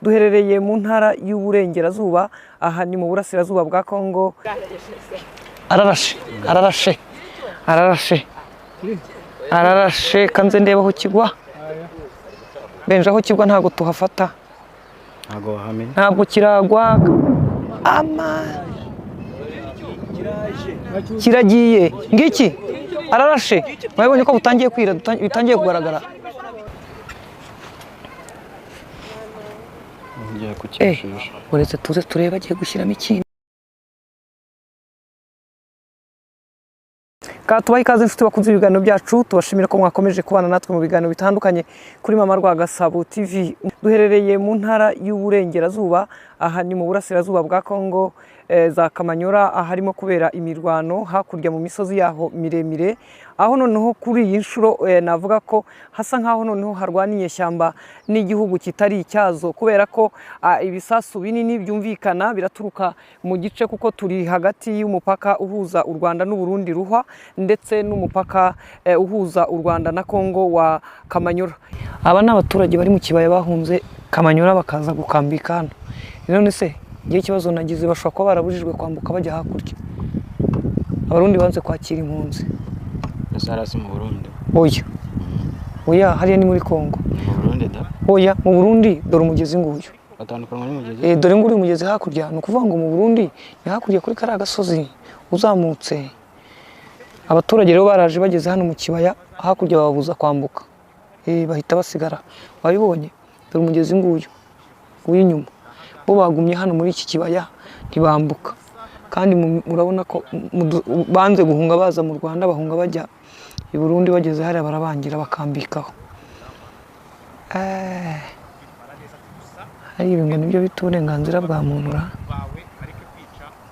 duherereye mu ntara y'Uburengerazuba aha ni mu burasirazuba bwa Kongo. Ararashe kanze ndeba aho kigwa benje aho kigwa ntago tuhafata ntabwo kiragwa kiragiye ngiki ararashe mwabonye ko butangiye kwira bitangiye kugaragara uretse tuze tureba agiye gushyiramo ikindi tubaha ikaze inshuti bakunze ibiganiro byacu tubashimira ko mwakomeje kubana natwe mu biganiro bitandukanye kuri Mama Rwagasabo TV. Duherereye mu ntara y'Uburengerazuba aha ni mu burasirazuba bwa Kongo za Kamanyora aharimo kubera imirwano hakurya mu misozi yaho miremire aho noneho kuri iyi nshuro navuga ko hasa nkaho noneho harwaniye shyamba n'igihugu kitari icyazo kubera ko ibisasu binini byumvikana biraturuka mu gice kuko turi hagati y'umupaka uhuza u Rwanda n'u Burundi ruhwa ndetse n'umupaka uhuza u Rwanda na Kongo wa Kamanyora. Aba n'abaturage bari mu kibaya bahunze Kamanyora bakaza gukambika hano. None se igihe kibazo nagize bashobora kuba barabujijwe kwambuka bajya hakurya. Abarundi banze kwakira impunzi. Sarasi mu Burundi. Oya hariya ni muri Kongo. Mu Burundi da. Oya mu Burundi dore umugezi nguyu. Batandukanywa n'umugezi. Dore nguri umugezi hakurya no kuvuga ngo mu Burundi ni hakurya kuri kara gasozi uzamutse. Abaturage rero baraje bageze hano mu kibaya hakurya babuza kwambuka. Bahita basigara. Wabibonye dore umugezi nguyu w'inyuma. Bo bagumye hano muri iki kibaya ntibambuka kandi murabona ko banze guhunga baza mu Rwanda bahunga bajya i Burundi bageze hari barabangira bakambikaho. Hari ibintu nibyo bita uburenganzira bwa muntu ra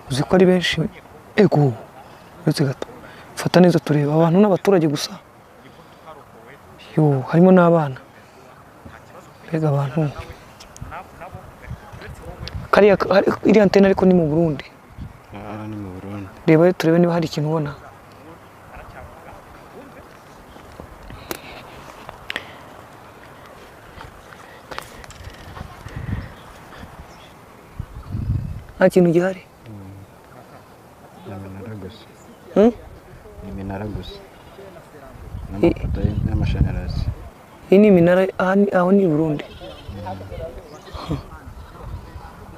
uzi ko ari benshi uretse gato fata neza tureba abantu n'abaturage gusa harimo n'abana mbega abantu kariya iri antena ariko ni mu Burundi. Ni mu Burundi. Reba turebe niba hari ikintu ubona. Nta kintu gihari. Ni minara gusa. N'amapoto y'amashanyarazi. Iyi ni minara aho ni Burundi.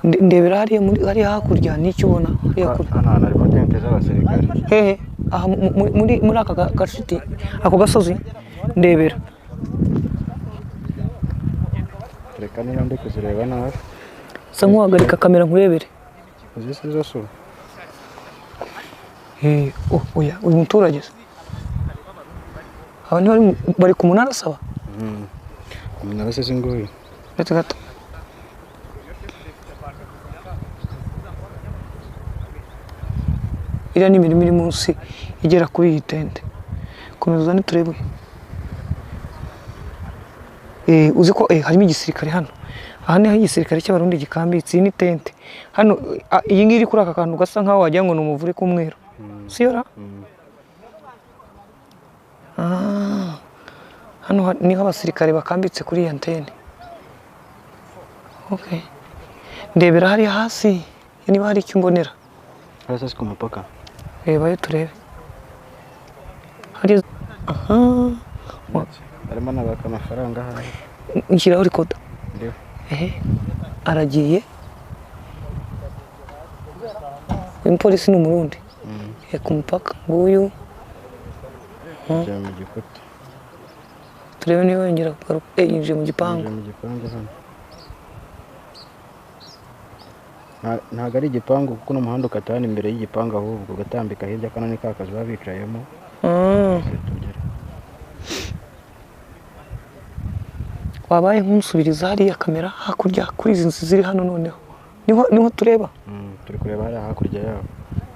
Ndebera hariya hakurya n'icyo ubona hariya hakurya. Hano harimo tente z'abasirikare. Aha muri aka gashiti ako gasozi ndebera. Reka niba ndi kuzireba nawe. Sa nk'uhagarika kamera nkurebere. Zisi zose. Oya uyu muturage. Abantu bari ku munara saba. Umunara se singoye. Ndetse gato. Iriya ni imirimo iri munsi igera kuri iyi tente. Komeza niturebe. Uzi ko harimo igisirikare hano. Aha ni igisirikare cy'Abarundi gikambitse ni tente. Hano iyi ngiri kuri aka kantu gasa nkaho wagira ngo ni umuvure k'umweru. Siyo ra? Hano niho abasirikare bakambitse kuri iyi antene. Ndebera hari hasi niba hari icyo mbonera. Hasi ku mupaka. Reba turebe. Hari harimo nabaka amafaranga hano. Nshyiraho rekoda. Aragiye. Umupolisi ni Umurundi. Ku mupaka nguyu. Mu gikuta. Turebe niba yongera kugaruka yinjiye mu gipangu. Ntabwo ari igipangu kuko n'umuhanda ukata hano imbere y'igipangu ahubwo ugatambika hirya kano ni kakazi baba bicayemo. Wabaye nk'umusubiriza hariya kamera hakurya kuri izi nzu ziri hano noneho niho tureba. Turi kureba hariya hakurya yaho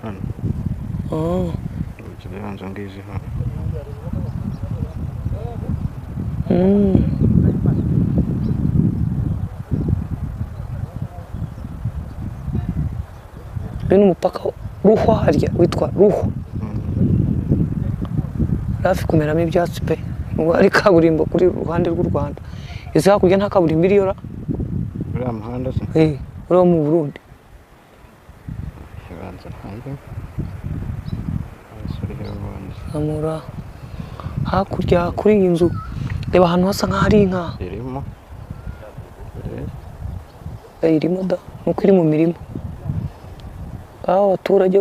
hano. Ikibanza ngizi hano. Bino umupaka ruhwa harya witwa ruhwa. Hafi kumeramo ibyatsi pe. Ari kaburimbo kuri ruhande rw'u Rwanda. Izi hakurya nta kaburimbo iriyo ra. uriya muhanda se uriya mu Burundi ibanza ntabwo abasore b'abandi amura hakurya kuri iyi nzu reba ahantu hasa nk'aho ari inka irimo irimo da nuko iri mu mirima aho abaturage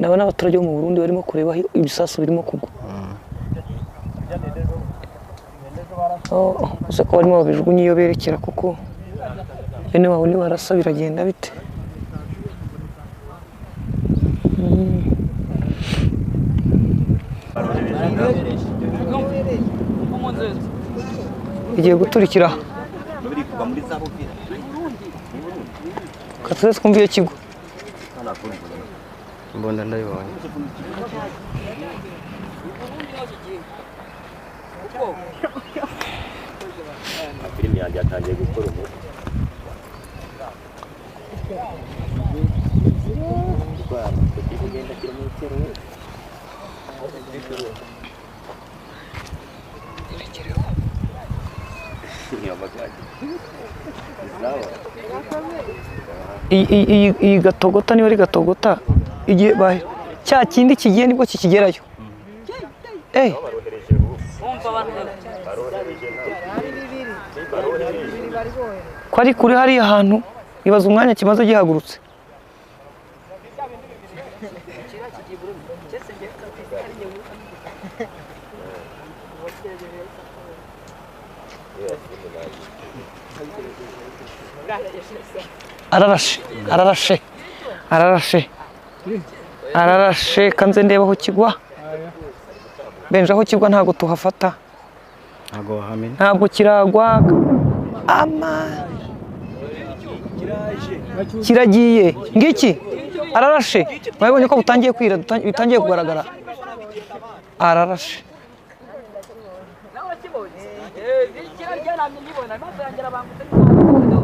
nabona abaturage bo mu Burundi barimo kureba ibisasu birimo kugwa uze ko barimo babijugunye iyo berekera kuko bene wabo nibarasa biragenda bite igiye guturikira katuze twumviye kigwa mbona ndabibonye filimi yanjye yatangiye gukora umuti kugenda kilometero iyi gatogota niba ari gatogota igihe cya kindi kigiye nibwo kikigerayo ko ari kuri hariya hantu ibaza umwanya kimaze gihagurutse ararashe kanze ndeba aho kigwa benje aho kigwa ntabwo tuhafata ntabwo kiragwa kiragiye ngiki ararashe mwabonye ko butangiye kwira bitangiye kugaragara ararashe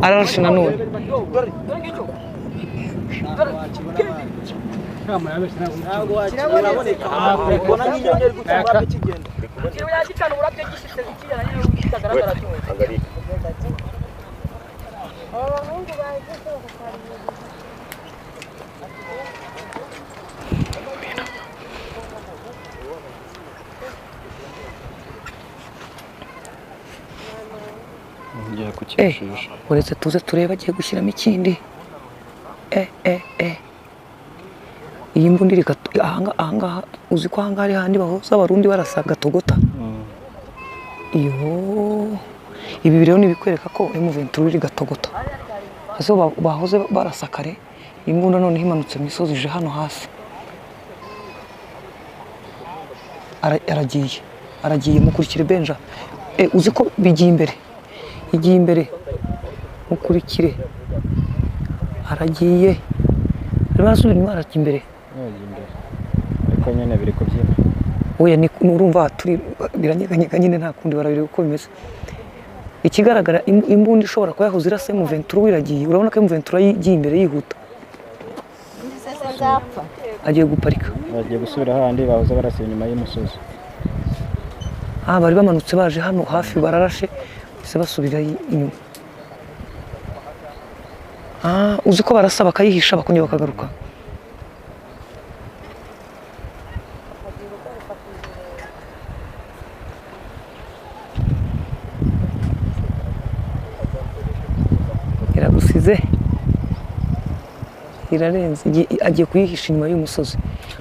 ararashe nanone uretse tuze turebe agiye gushyiramo ikindi iyi mbundi ahangaha uzi ko ahangaha ari handi bahoza abarundi barasa gatogota ibi rero ni ibikwereka ko M23 iri gatogota ese bahoze barasa kare imbunda none himanutse mu misozi ije hano hasi aragiye mukurikire benja uzi ko bigiye imbere mukurikire aragiye arimo arasubira inyuma arajya imbere ariko nyine biri kubyina oya nurumva turi biranyeganyega nyine nta kundi barabiri uko bimeze ikigaragara imbunda ishobora kuba yahoze irasa M23 wiragiye urabona ko M23 yigiye imbere yihuta agiye guparika bagiye gusubira handi bahoze barasa inyuma y'umusozi bari bamanutse baje hano hafi bararashe se basubira inyuma uzi ko barasa bakayihisha bakongera bakagaruka iragusize irarenze agiye kuyihisha inyuma y'umusozi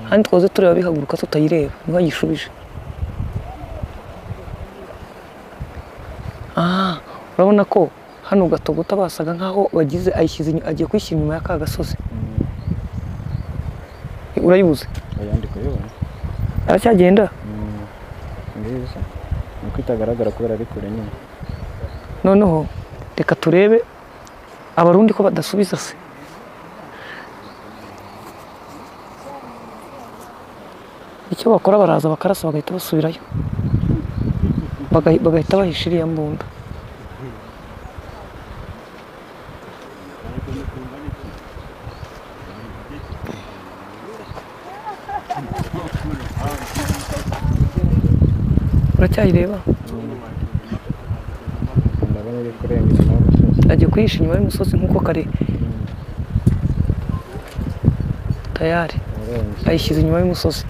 handi twaze tureba bihaguruka tutayireba niho yishubije urabona ko hano gatogota basaga nkaho bagize agiye kwishyira inyuma y'aka gasozi urayibuze aracyagenda nuko itagaragara kubera ari kure nyine noneho reka turebe abarundi ko badasubiza se icyo bakora baraza bakarasa bagahita basubirayo bagahita bahisha iriya mbunda uracyayireba agiye kuyihisha inyuma y'umusozi nk'uko kare tayari ayishyize inyuma y'umusozi